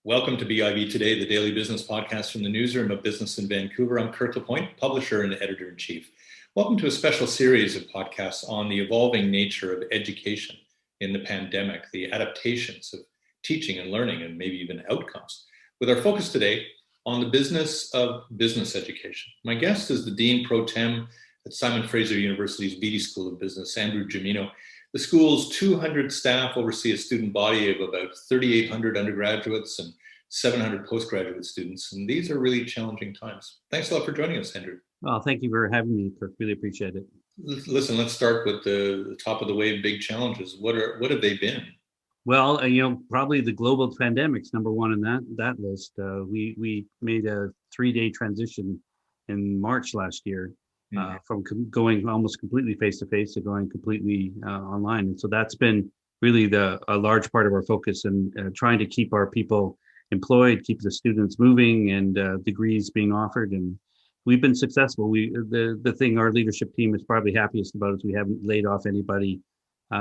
Welcome to BIV Today, the daily business podcast from the newsroom of business in Vancouver. I'm Kirk LaPointe, publisher and editor-in-chief. Welcome to a special series of podcasts on the evolving nature of education in the pandemic, the adaptations of teaching and learning, and maybe even outcomes. With our focus today on the business of business education. My guest is the Dean Pro Tem at Simon Fraser University's Beedie School of Business, Andrew Gemino. The school's 200 staff oversee a student body of about 3,800 undergraduates and 700 postgraduate students. And these are really challenging times. Thanks a lot for joining us, Andrew. Well, thank you for having me, Kirk. Really appreciate it. Listen, let's start with the top of the wave big challenges. What have they been? Well, probably the global pandemic's number one in that list. We made a 3-day transition in March last year. From going almost completely face-to-face to going completely online. And so that's been really a large part of our focus and trying to keep our people employed, keep the students moving and degrees being offered. And we've been successful. The thing our leadership team is probably happiest about is we haven't laid off anybody.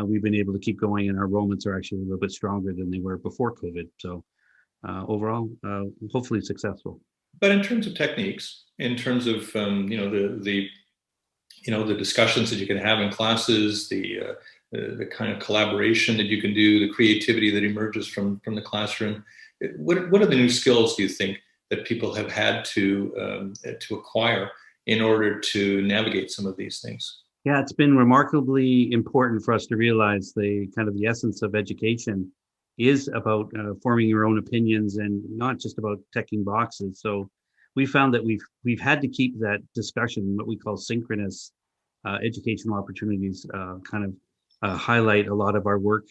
We've been able to keep going and our enrollments are actually a little bit stronger than they were before COVID. So overall, hopefully successful. But in terms of techniques, in terms of the discussions that you can have in classes, the kind of collaboration that you can do, the creativity that emerges from the classroom, what are the new skills do you think that people have had to acquire in order to navigate some of these things? Yeah, it's been remarkably important for us to realize the essence of education is about forming your own opinions and not just about checking boxes. So we found that we've had to keep that discussion, what we call synchronous educational opportunities, highlight a lot of our work,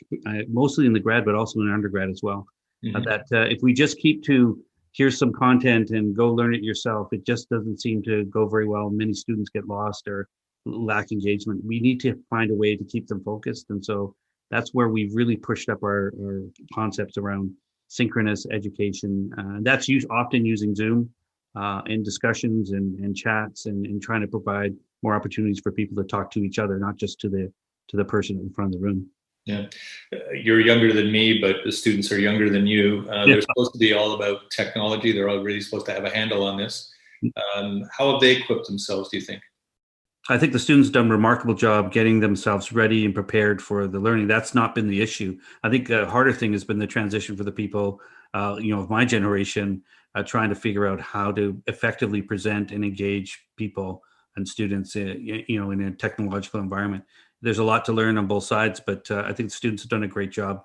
mostly in the grad, but also in undergrad as well. That if we just keep to here's some content and go learn it yourself, it just doesn't seem to go very well. Many students get lost or lack engagement. We need to find a way to keep them focused. And so that's where we've really pushed up our concepts around synchronous education. That's often using Zoom in discussions and chats and trying to provide more opportunities for people to talk to each other, not just to the person in front of the room. Yeah, you're younger than me, but the students are younger than you. They're supposed to be all about technology. They're all really supposed to have a handle on this. How have they equipped themselves, do you think? I think the students have done a remarkable job getting themselves ready and prepared for the learning. That's not been the issue. I think the harder thing has been the transition for the people, of my generation, trying to figure out how to effectively present and engage people and students, in a technological environment. There's a lot to learn on both sides, but I think the students have done a great job,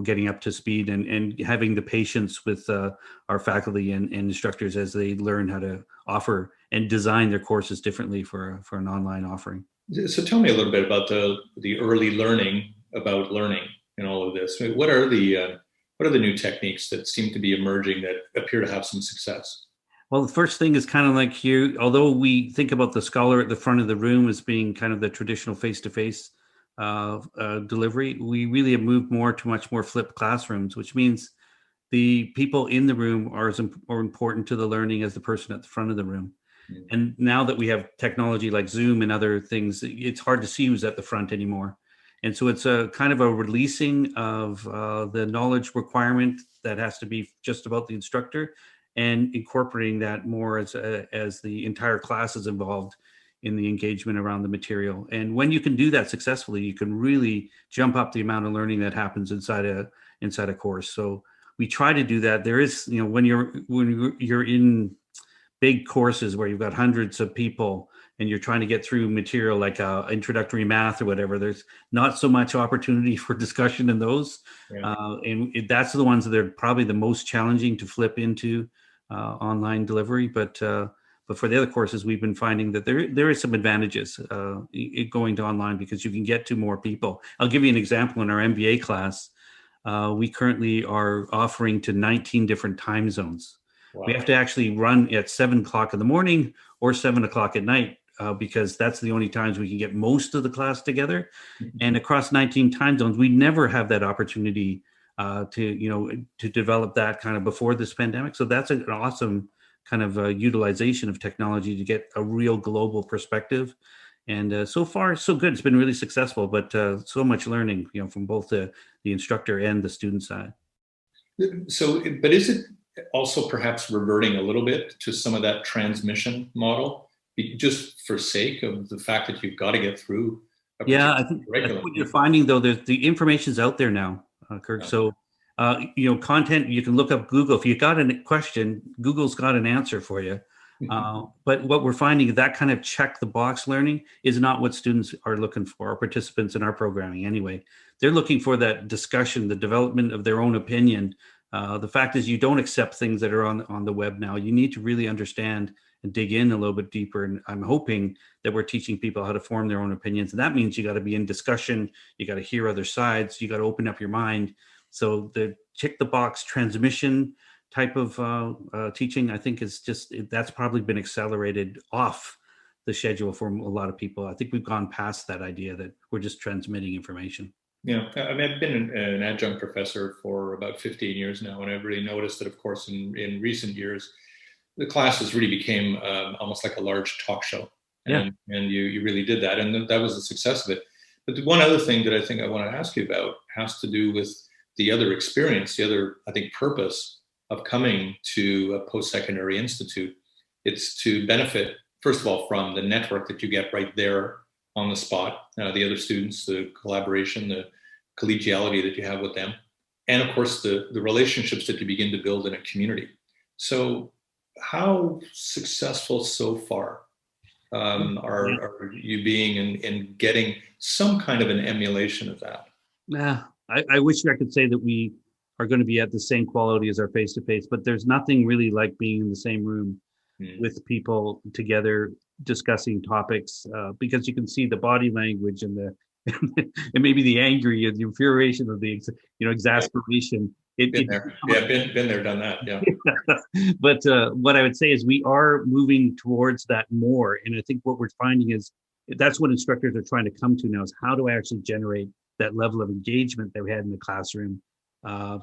getting up to speed and having the patience with our faculty and instructors as they learn how to offer and design their courses differently for an online offering. So tell me a little bit about the early learning about learning in all of this. I mean, what are the new techniques that seem to be emerging that appear to have some success? Well, the first thing is kind of like here, although we think about the scholar at the front of the room as being kind of the traditional face-to-face delivery, we really have moved more to much more flipped classrooms, which means the people in the room are as important to the learning as the person at the front of the room. Mm-hmm. And now that we have technology like Zoom and other things, it's hard to see who's at the front anymore. And so it's a kind of a releasing of the knowledge requirement that has to be just about the instructor and incorporating that more as the entire class is involved in the engagement around the material. And when you can do that successfully, you can really jump up the amount of learning that happens inside a course. So we try to do that. There is, when you're in big courses where you've got hundreds of people and you're trying to get through material like introductory math or whatever, there's not so much opportunity for discussion in those. Yeah. And that's the ones that are probably the most challenging to flip into online delivery. But for the other courses, we've been finding that there is some advantages going to online because you can get to more people. I'll give you an example. In our MBA class, we currently are offering to 19 different time zones. Wow. We have to actually run at 7 o'clock in the morning or 7 o'clock at night because that's the only times we can get most of the class together. Mm-hmm. And across 19 time zones, we never have that opportunity to develop that kind of before this pandemic. So that's an awesome kind of utilization of technology to get a real global perspective. And so far, so good. It's been really successful, but so much learning, from both the instructor and the student side. So, but is it also perhaps reverting a little bit to some of that transmission model, just for sake of the fact that you've got to get through a Yeah, particular I think curriculum? what you're finding though, there's the information's out there now, Kirk. Yeah. So, content you can look up Google. If you got a question, Google's got an answer for you. But what we're finding, that kind of check the box learning is not what students are looking for, or participants in our programming anyway. They're looking for that discussion, the development of their own opinion. The fact is, you don't accept things that are on the web now. You need to really understand and dig in a little bit deeper. And I'm hoping that we're teaching people how to form their own opinions. And that means you got to be in discussion. You got to hear other sides. You got to open up your mind. So the check the box transmission type of teaching, I think is that's probably been accelerated off the schedule for a lot of people. I think we've gone past that idea that we're just transmitting information. Yeah, I mean, I've been an adjunct professor for about 15 years now, and I've really noticed that, of course, in recent years, the classes really became almost like a large talk show, Yeah. and you really did that, and that was the success of it. But the one other thing that I think I want to ask you about has to do with the other experience, the other, I think, purpose of coming to a post-secondary institute. It's to benefit, first of all, from the network that you get right there on the spot, the other students, the collaboration, the collegiality that you have with them, and of course the relationships that you begin to build in a community. So how successful so far are you being in getting some kind of an emulation of that? Yeah, I wish I could say that we are going to be at the same quality as our face-to-face, but there's nothing really like being in the same room with people together discussing topics, because you can see the body language and the and maybe the angry and the infuriation of the exasperation. Been there, yeah, been there, done that, yeah. But what I would say is we are moving towards that more, and I think what we're finding is that's what instructors are trying to come to now, is how do I actually generate that level of engagement that we had in the classroom.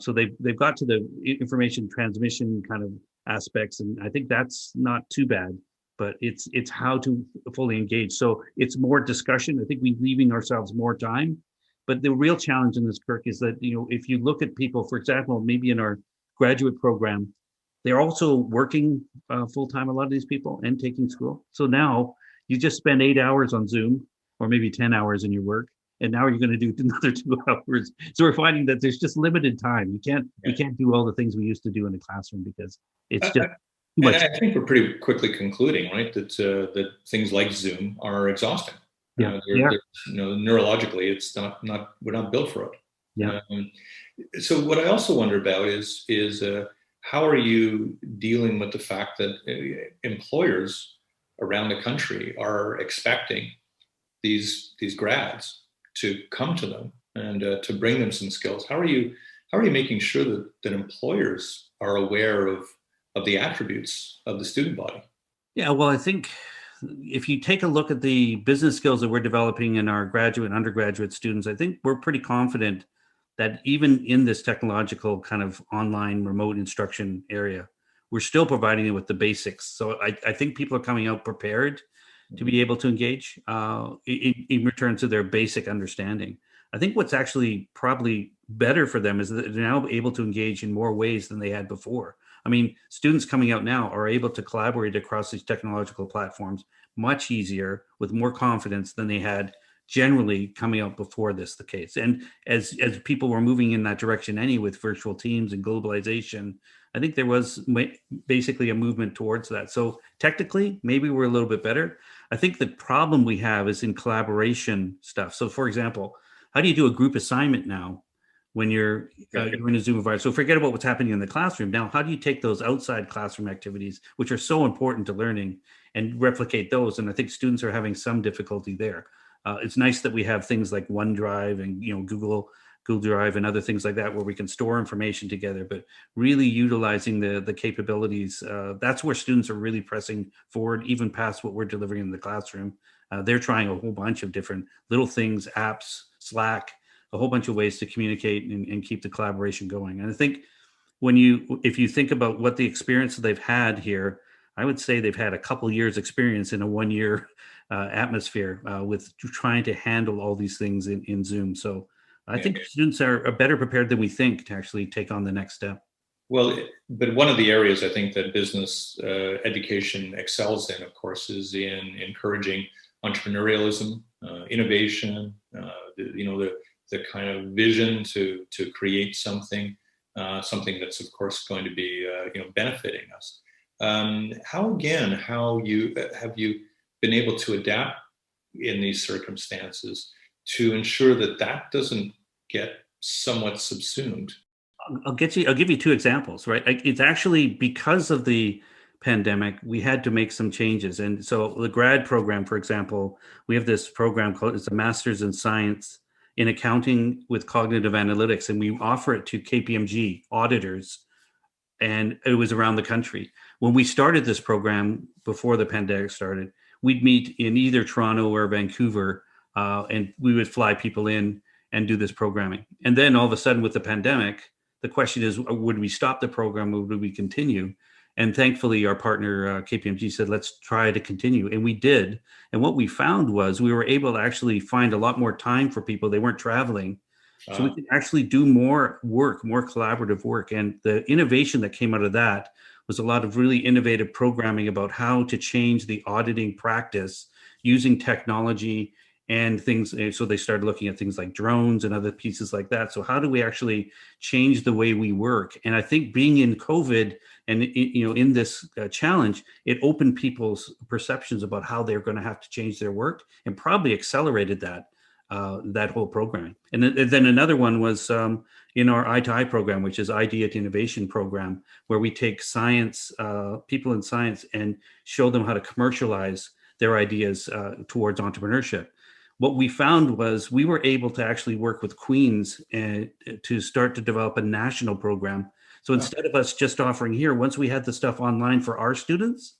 So they've got to the information transmission kind of aspects, and I think that's not too bad. But it's how to fully engage. So it's more discussion. I think we're leaving ourselves more time. But the real challenge in this, Kirk, is that if you look at people, for example, maybe in our graduate program, they're also working full time. A lot of these people and taking school. So now you just spend 8 hours on Zoom, or maybe 10 hours in your work, and now you're going to do another 2 hours. So we're finding that there's just limited time. We can't do all the things we used to do in the classroom because it's just too much. And I think we're pretty quickly concluding, right, that things like Zoom are exhausting. Yeah, they're, neurologically, it's not we're not built for it. Yeah. So what I also wonder about is how are you dealing with the fact that employers around the country are expecting these grads to come to them and to bring them some skills? How are you making sure that employers are aware of the attributes of the student body? Yeah, well, I think if you take a look at the business skills that we're developing in our graduate and undergraduate students, I think we're pretty confident that even in this technological kind of online remote instruction area, we're still providing it with the basics. So I think people are coming out prepared to be able to engage in return to their basic understanding. I think what's actually probably better for them is that they're now able to engage in more ways than they had before. I mean, students coming out now are able to collaborate across these technological platforms much easier with more confidence than they had generally coming out before this the case. And as people were moving in that direction anyway with virtual teams and globalization, I think there was basically a movement towards that. So technically, maybe we're a little bit better. I think the problem we have is in collaboration stuff. So for example, how do you do a group assignment now when you're in a Zoom environment? So forget about what's happening in the classroom. Now, how do you take those outside classroom activities, which are so important to learning, and replicate those? And I think students are having some difficulty there. It's nice that we have things like OneDrive and Google Drive and other things like that where we can store information together, but really utilizing the capabilities. That's where students are really pressing forward, even past what we're delivering in the classroom. They're trying a whole bunch of different little things, apps, Slack, a whole bunch of ways to communicate and keep the collaboration going. And I think if you think about what the experience that they've had here, I would say they've had a couple years experience in a 1 year atmosphere with trying to handle all these things in Zoom. So I think students are better prepared than we think to actually take on the next step. Well, but one of the areas I think that business education excels in, of course, is in encouraging entrepreneurialism, innovation, the kind of vision to create something, something that's, of course, going to be benefiting us. How have you been able to adapt in these circumstances to ensure that that doesn't get somewhat subsumed? I'll give you two examples, right? It's actually because of the pandemic, we had to make some changes. And so the grad program, for example, we have this program called, it's a Master's in Science in Accounting with Cognitive Analytics. And we offer it to KPMG auditors, and it was around the country. When we started this program before the pandemic started, we'd meet in either Toronto or Vancouver, and we would fly people in and do this programming. And then all of a sudden with the pandemic, the question is, would we stop the program or would we continue? And thankfully, our partner, KPMG, said, let's try to continue. And we did. And what we found was we were able to actually find a lot more time for people. They weren't traveling. So we could actually do more work, more collaborative work. And the innovation that came out of that was a lot of really innovative programming about how to change the auditing practice using technology and things. So they started looking at things like drones and other pieces like that. So how do we actually change the way we work? And I think being in COVID and in this challenge, it opened people's perceptions about how they're going to have to change their work, and probably accelerated that whole programming. And then another one was in our Eye-to-Eye program, which is Idea to Innovation program, where we take science, people in science, and show them how to commercialize their ideas towards entrepreneurship. What we found was we were able to actually work with Queens and to start to develop a national program. So instead of us just offering here, once we had the stuff online for our students,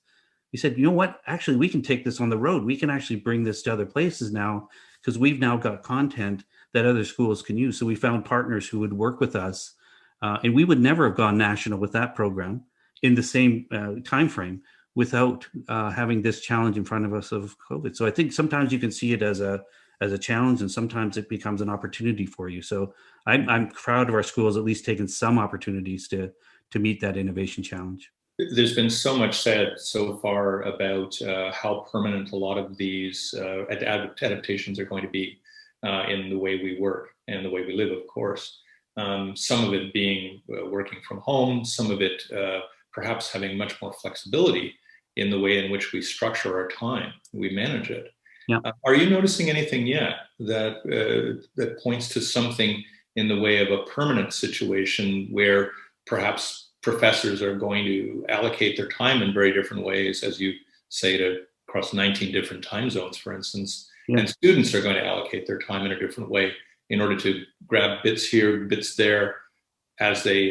we said, you know what, actually, we can take this on the road. We can actually bring this to other places now, because we've now got content that other schools can use. So we found partners who would work with us, and we would never have gone national with that program in the same time frame without having this challenge in front of us of COVID. So I think sometimes you can see it as a challenge, and sometimes it becomes an opportunity for you. So I'm proud of our schools at least taking some opportunities to meet that innovation challenge. There's been so much said so far about how permanent a lot of these adaptations are going to be in the way we work and the way we live, of course. Some of it being working from home, some of it perhaps having much more flexibility in the way in which we structure our time, we manage it. Yeah. Are you noticing anything yet that points to something in the way of a permanent situation where perhaps professors are going to allocate their time in very different ways, as you say, to across 19 different time zones, for instance, and students are going to allocate their time in a different way in order to grab bits here, bits there, as they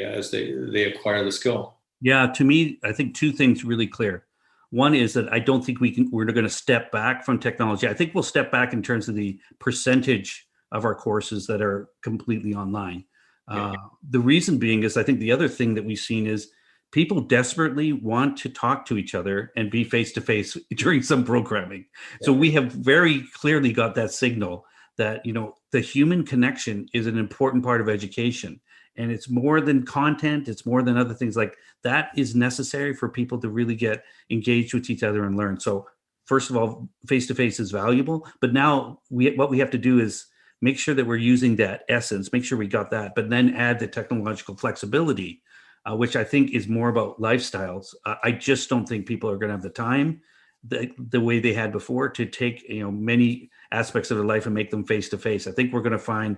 acquire the skill? Yeah, to me, I think two things really clear. One is that I don't think we're going to step back from technology. I think we'll step back in terms of the percentage of our courses that are completely online. The reason being is I think the other thing that we've seen is people desperately want to talk to each other and be face-to-face during some programming. Yeah. So we have very clearly got that signal that, the human connection is an important part of education. And it's more than content. It's more than other things like that is necessary for people to really get engaged with each other and learn. So first of all, face-to-face is valuable, but now what we have to do is make sure that we're using that essence, make sure we got that, but then add the technological flexibility, which I think is more about lifestyles. I just don't think people are going to have the time the way they had before to take, many aspects of their life and make them face-to-face. I think we're going to find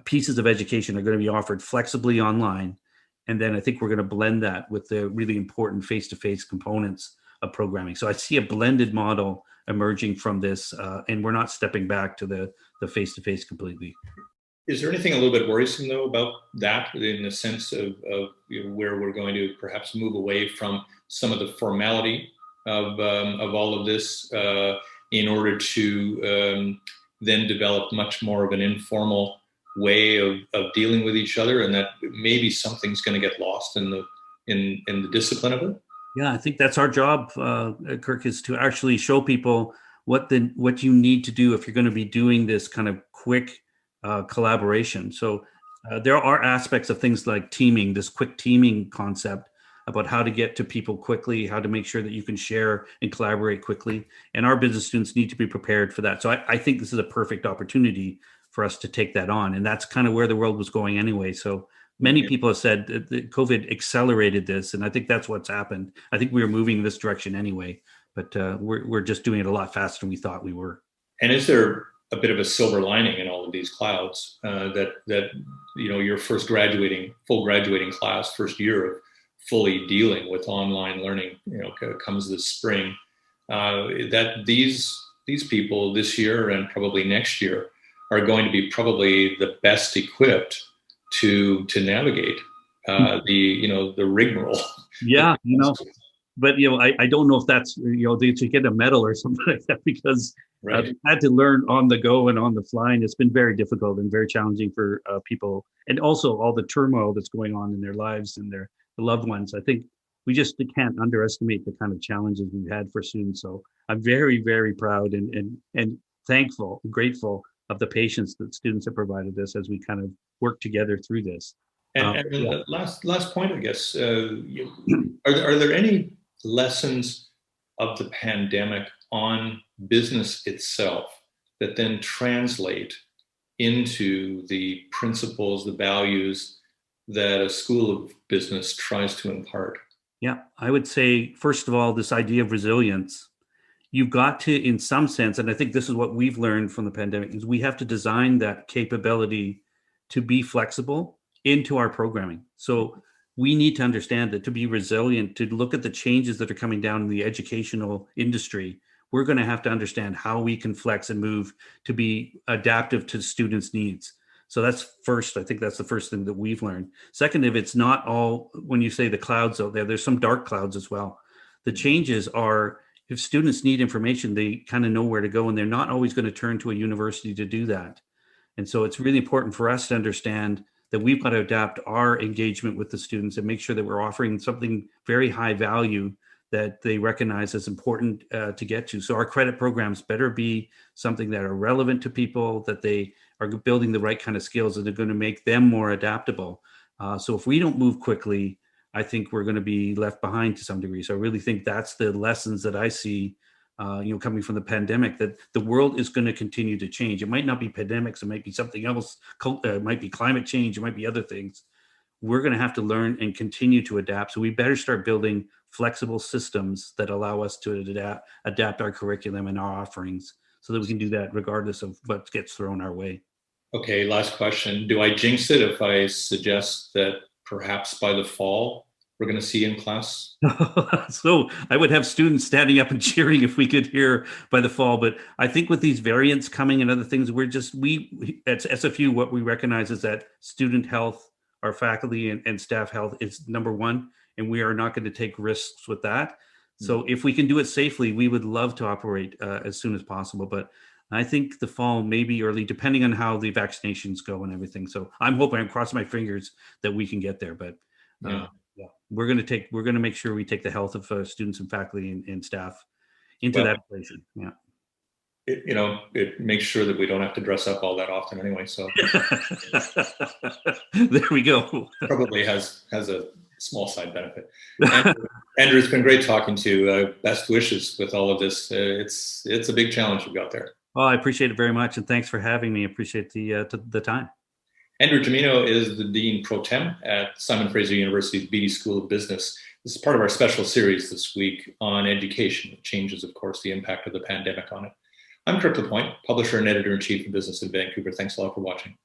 pieces of education are going to be offered flexibly online. And then I think we're going to blend that with the really important face-to-face components of programming. So I see a blended model emerging from this, and we're not stepping back to the face-to-face completely. Is there anything a little bit worrisome, though, about that in the sense of where we're going to perhaps move away from some of the formality of all of this in order to then develop much more of an informal way of dealing with each other, and that maybe something's going to get lost in the discipline of it? Yeah, I think that's our job, Kirk, is to actually show people what you need to do if you're going to be doing this kind of quick collaboration. So there are aspects of things like teaming, this quick teaming concept about how to get to people quickly, how to make sure that you can share and collaborate quickly. And our business students need to be prepared for that. So I think this is a perfect opportunity for us to take that on. And that's kind of where the world was going anyway. So many people have said that COVID accelerated this. And I think that's what's happened. I think we were moving in this direction anyway, but we're just doing it a lot faster than we thought we were. And is there a bit of a silver lining in all of these clouds that your full graduating class, first year of fully dealing with online learning, comes this spring, that these people this year and probably next year are going to be probably the best equipped to navigate the rigmarole. Yeah, but I don't know if that's to get a medal or something like that, because right. They had to learn on the go and on the fly, and it's been very difficult and very challenging for people, and also all the turmoil that's going on in their lives and their loved ones. I think we just can't underestimate the kind of challenges we've had for students. So I'm very, very proud and thankful, grateful of the patience that students have provided us as we kind of work together through this. And the last point, I guess, are there any lessons of the pandemic on business itself that then translate into the principles, the values that a school of business tries to impart? Yeah, I would say, first of all, this idea of resilience. You've got to, in some sense, and I think this is what we've learned from the pandemic, is we have to design that capability to be flexible into our programming. So we need to understand that to be resilient, to look at the changes that are coming down in the educational industry, we're going to have to understand how we can flex and move to be adaptive to students' needs. So that's first. I think that's the first thing that we've learned. Second, if it's not all, when you say the clouds out there, there's some dark clouds as well. The changes are, if students need information, they kind of know where to go, and they're not always going to turn to a university to do that. And so it's really important for us to understand that we've got to adapt our engagement with the students and make sure that we're offering something very high value that they recognize as important to get to. So our credit programs better be something that are relevant to people, that they are building the right kind of skills that are going to make them more adaptable. So if we don't move quickly, I think we're going to be left behind to some degree. So I really think that's the lessons that I see, coming from the pandemic, that the world is going to continue to change. It might not be pandemics, it might be something else. It might be climate change, it might be other things. We're going to have to learn and continue to adapt. So we better start building flexible systems that allow us to adapt our curriculum and our offerings so that we can do that regardless of what gets thrown our way. Okay, last question. Do I jinx it if I suggest that perhaps by the fall we're going to see in class? So I would have students standing up and cheering if we could hear by the fall. But I think with these variants coming and other things, we at SFU, what we recognize is that student health, our faculty and staff health is number one, and we are not going to take risks with that. So if we can do it safely, we would love to operate as soon as possible. But I think the fall may be early, depending on how the vaccinations go and everything. So I'm crossing my fingers that we can get there. But we're going to make sure we take the health of students and faculty and staff into that equation. Yeah. It makes sure that we don't have to dress up all that often anyway. So there we go. Probably has a small side benefit. Andrew, it's been great talking to you. Best wishes with all of this. It's a big challenge you've got there. Well, I appreciate it very much, and thanks for having me. I appreciate the time. Andrew Gemino is the Dean Pro Tem at Simon Fraser University's Beedie School of Business. This is part of our special series this week on education. It changes, of course, the impact of the pandemic on it. I'm Kirk LaPointe, publisher and editor-in-chief of Business in Vancouver. Thanks a lot for watching.